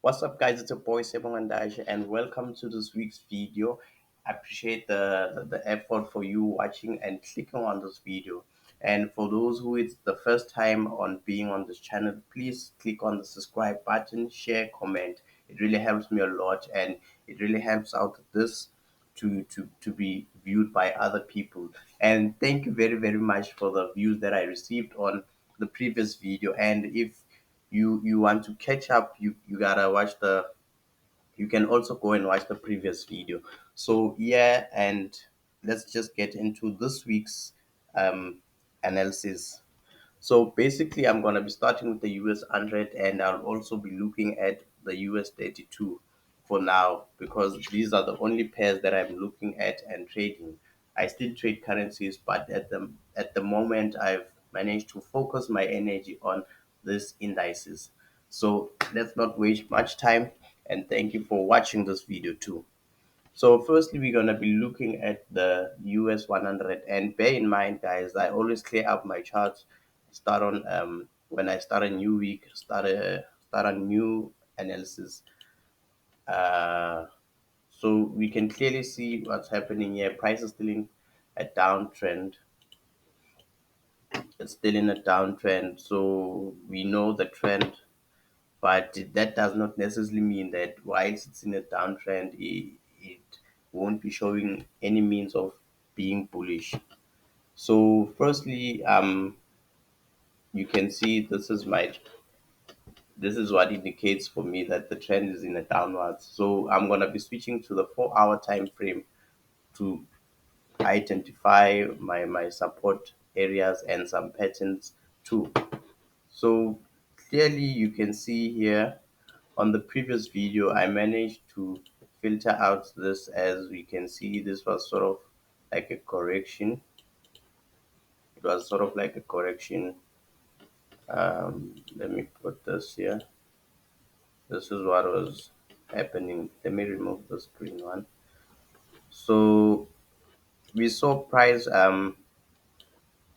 What's up, guys? It's your boy Sebong Andaje, and welcome to this week's video. I appreciate the effort for you watching and clicking on this video. And for those who it's the first time on being on this channel, please click on the subscribe button, share, comment. It really helps me a lot, and it really helps out this to be viewed by other people. And thank you very much for the views that I received on the previous video. And if you want to catch up, you gotta watch the you can also go and watch the previous video. So yeah, and let's just get into this week's um analysis. So basically, I'm going to be starting with the US 100, and I'll also be looking at the US 32 for now because these are the only pairs that I'm looking at and trading. I still trade currencies, but at the moment I've managed to focus my energy on these indices. So let's not waste much time, and thank you for watching this video too. So firstly, we're gonna be looking at the US 100, and bear in mind, guys, I always clear up my charts. Start on when I start a new week, start a new analysis. Uh, so we can clearly see what's happening here. Price is still in a downtrend. It's still in a downtrend. So we know the trend, but that does not necessarily mean that whilst it's in a downtrend, it won't be showing any means of being bullish. So, firstly, you can see this is what indicates for me that the trend is in a downwards. So, I'm gonna be switching to the 4 hour time frame to identify my support areas and some patterns too. So, clearly, you can see here on the previous video, I managed to filter out this. As we can see, this was sort of like a correction. It was sort of like a correction. Let me put this here. This is what was happening. Let me remove the screen one. So we saw price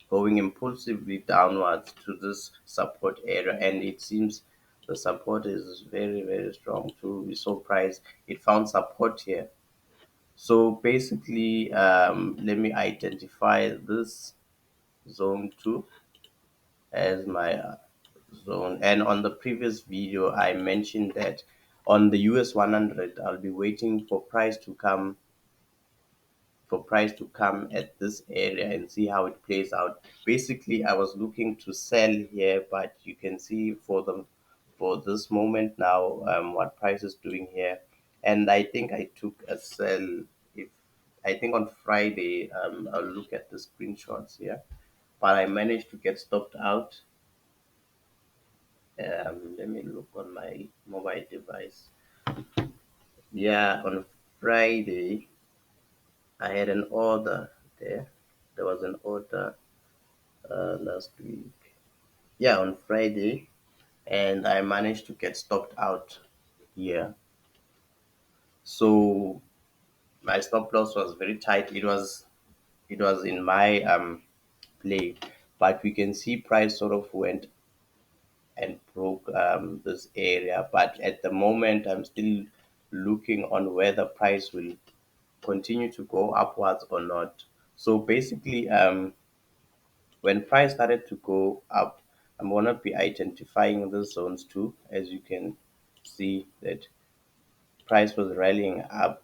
going impulsively downwards to this support area, and it seems the support is very strong too. We saw price, it found support here. So basically, let me identify this zone 2 as my zone. And on the previous video, I mentioned that on the US 100, I'll be waiting for price to come at this area and see how it plays out. Basically, I was looking to sell here, but you can see for this moment now what price is doing here. And I think I took a sell. If I think on Friday, I'll look at the screenshots here, but I managed to get stopped out. Let me look on my mobile device. Yeah, on Friday, I had an order there. There was an order last week. Yeah, on Friday, and I managed to get stopped out here. So my stop loss was very tight. It was in my play, but we can see price sort of went and broke this area. But at the moment, I'm still looking on whether price will continue to go upwards or not. So basically, when price started to go up, I'm gonna be identifying the zones too. As you can see that price was rallying up,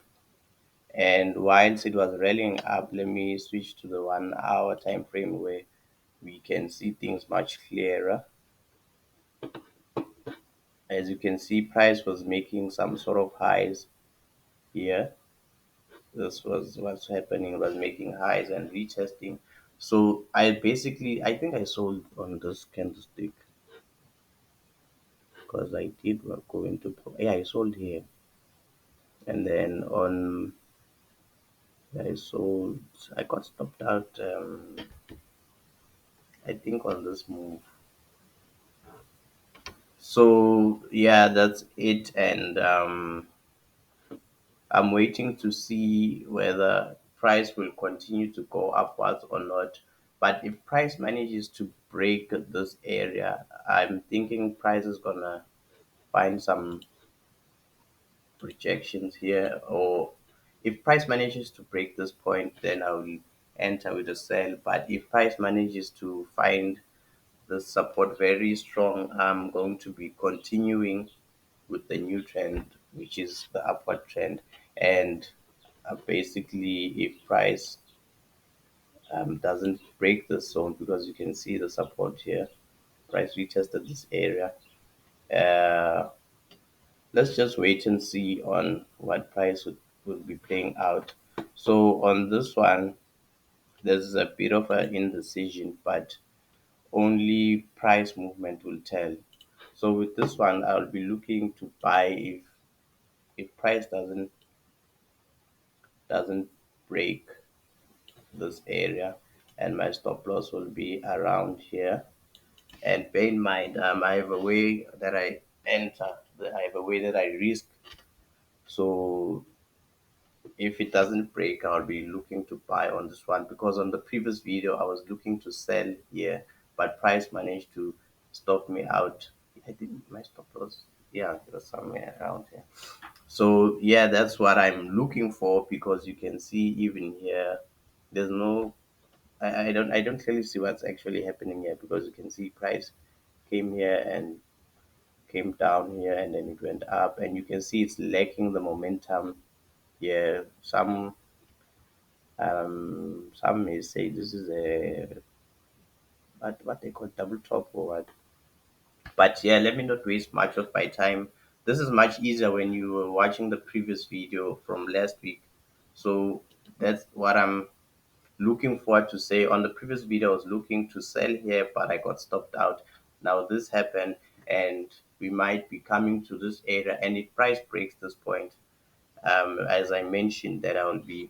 and whilst it was rallying up, let me switch to the 1 hour time frame where we can see things much clearer. As you can see, price was making some sort of highs here. This was what's happening, was making highs and retesting. So I think I sold on this candlestick because I did go into yeah, I sold here, and then on I sold, I got stopped out. I think on this move. So yeah, that's it, and I'm waiting to see whether price will continue to go upwards or not. But if price manages to break this area, I'm thinking price is gonna find some. rejections here, or if price manages to break this point, then I will enter with a sell. But if price manages to find the support very strong, I'm going to be continuing with the new trend, which is the upward trend. And basically, if price doesn't break the zone, because you can see the support here, price retested this area. Uh, let's just wait and see on what price would be playing out. So on this one, there's a bit of an indecision, but only price movement will tell. So with this one, I'll be looking to buy if price doesn't break this area, and my stop loss will be around here. And bear in mind, I have a way that I enter, I have a way that I risk. So if it doesn't break, I'll be looking to buy on this one, because on the previous video I was looking to sell here, but price managed to stop me out. I think my stop loss, yeah, it was somewhere around here. So yeah, that's what I'm looking for, because you can see even here, there's no, I don't clearly see what's actually happening here, because you can see price came here and came down here, and then it went up, and you can see it's lacking the momentum here. Some may say this is a what they call double top or what. But yeah, let me not waste much of my time. This is much easier when you were watching the previous video from last week. So that's what I'm looking forward to say. On the previous video, I was looking to sell here, but I got stopped out. Now this happened, and we might be coming to this area. And if price breaks this point, as I mentioned, that I will be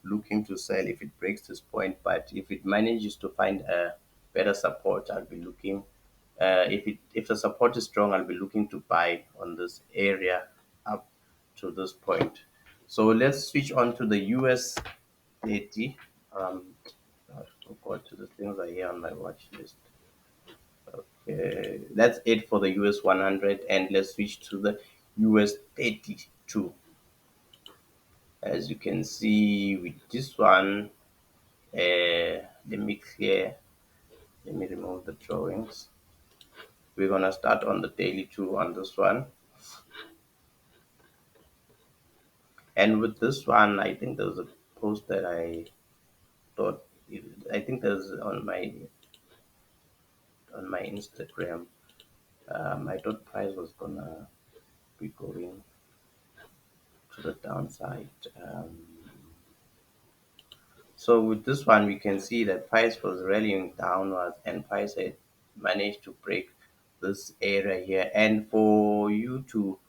looking to sell if it breaks this point. But if it manages to find a better support, I'll be looking. If the support is strong, I'll be looking to buy on this area up to this point. So let's switch on to the US 80. I forgot to the things are here on my watch list. Okay, that's it for the US 100, and let's switch to the US 32. As you can see with this one, let me clear, let me remove the drawings. We're gonna start on the daily two on this one. And with this one, I think there was a post that I thought, I think there's on my Instagram. I thought price was gonna be going to the downside. So with this one, we can see that price was rallying downwards, and price had managed to break this area here. And for you to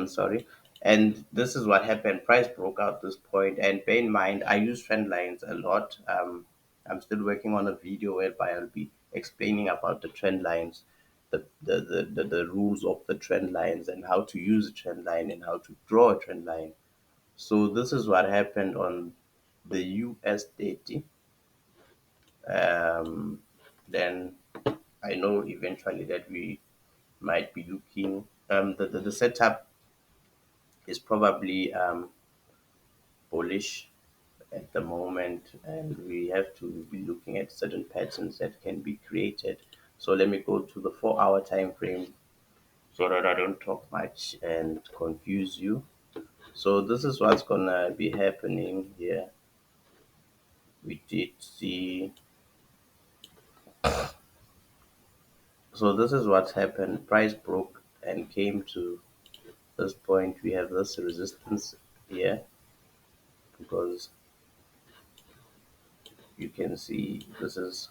sorry. And this is what happened. Price broke out this point, and bear in mind, I use trend lines a lot. I'm still working on a video whereby I'll be explaining about the trend lines, the rules of the trend lines, and how to use a trend line and how to draw a trend line. So this is what happened on the US 30. Um, then I know eventually that we might be looking. The setup is probably bullish at the moment, and we have to be looking at certain patterns that can be created. So let me go to the 4 hour time frame so that I don't talk much and confuse you. So this is what's gonna be happening here. We did see, so this is what's happened. Price broke and came to this point. We have this resistance here, because you can see this is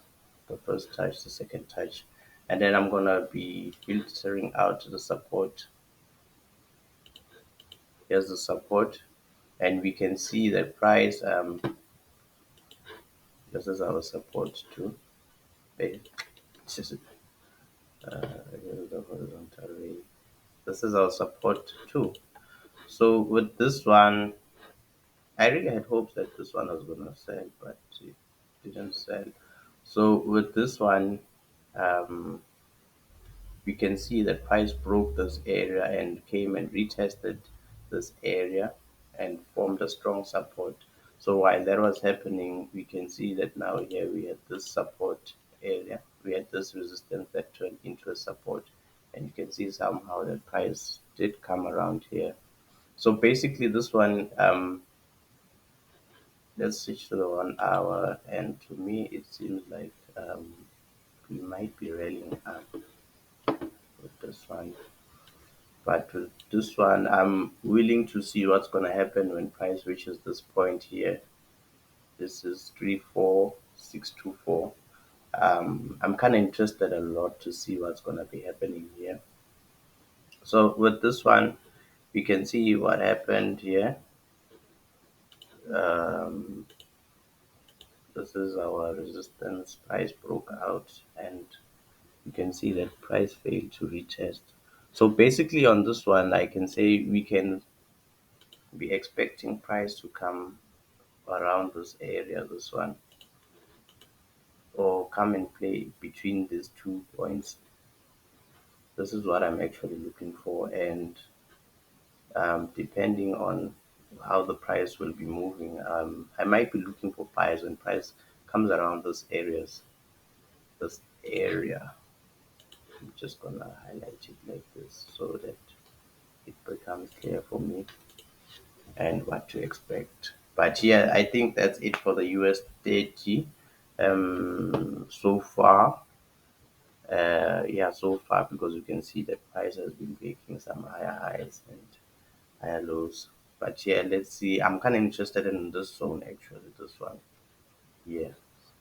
the first touch, the second touch, and then I'm gonna be filtering out the support. Here's the support, and we can see the price. This is our support too. Okay, this is here's the horizontal ray. This is our support too. So with this one, I really had hopes that this one was gonna sell, but it didn't sell. So with this one, um, we can see that price broke this area and came and retested this area and formed a strong support. So while that was happening, we can see that now here we had this support area, we had this resistance that turned into a support, and you can see somehow that price did come around here. So basically, this one, let's switch to the 1 hour, and to me, it seems like we might be rallying up with this one. But with this one, I'm willing to see what's going to happen when price reaches this point here. This is 34624. I'm kind of interested a lot to see what's going to be happening here. So with this one, we can see what happened here. Um, this is our resistance. Price broke out, and you can see that price failed to retest. So basically, on this one, I can say we can be expecting price to come around this area, this one, or come and play between these 2 points. This is what I'm actually looking for, and depending on how the price will be moving, I might be looking for buys when price comes around those areas. This area, I'm just gonna highlight it like this so that it becomes clear for me and what to expect. But yeah, I think that's it for the US 30. So far, yeah, so far, because you can see that price has been breaking some higher highs and higher lows. But yeah, let's see. I'm kind of interested in this zone actually, this one. Yeah.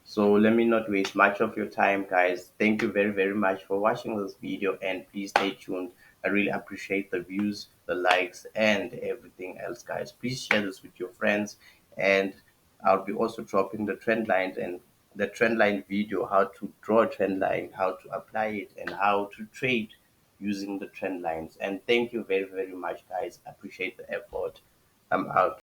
So let me not waste much of your time, guys. Thank you very, very much for watching this video, and please stay tuned. I really appreciate the views, the likes, and everything else, guys. Please share this with your friends, and I'll be also dropping the trend lines and the trend line video, how to draw a trend line, how to apply it, and how to trade using the trend lines. And thank you very, very much, guys. Appreciate the effort. I'm out.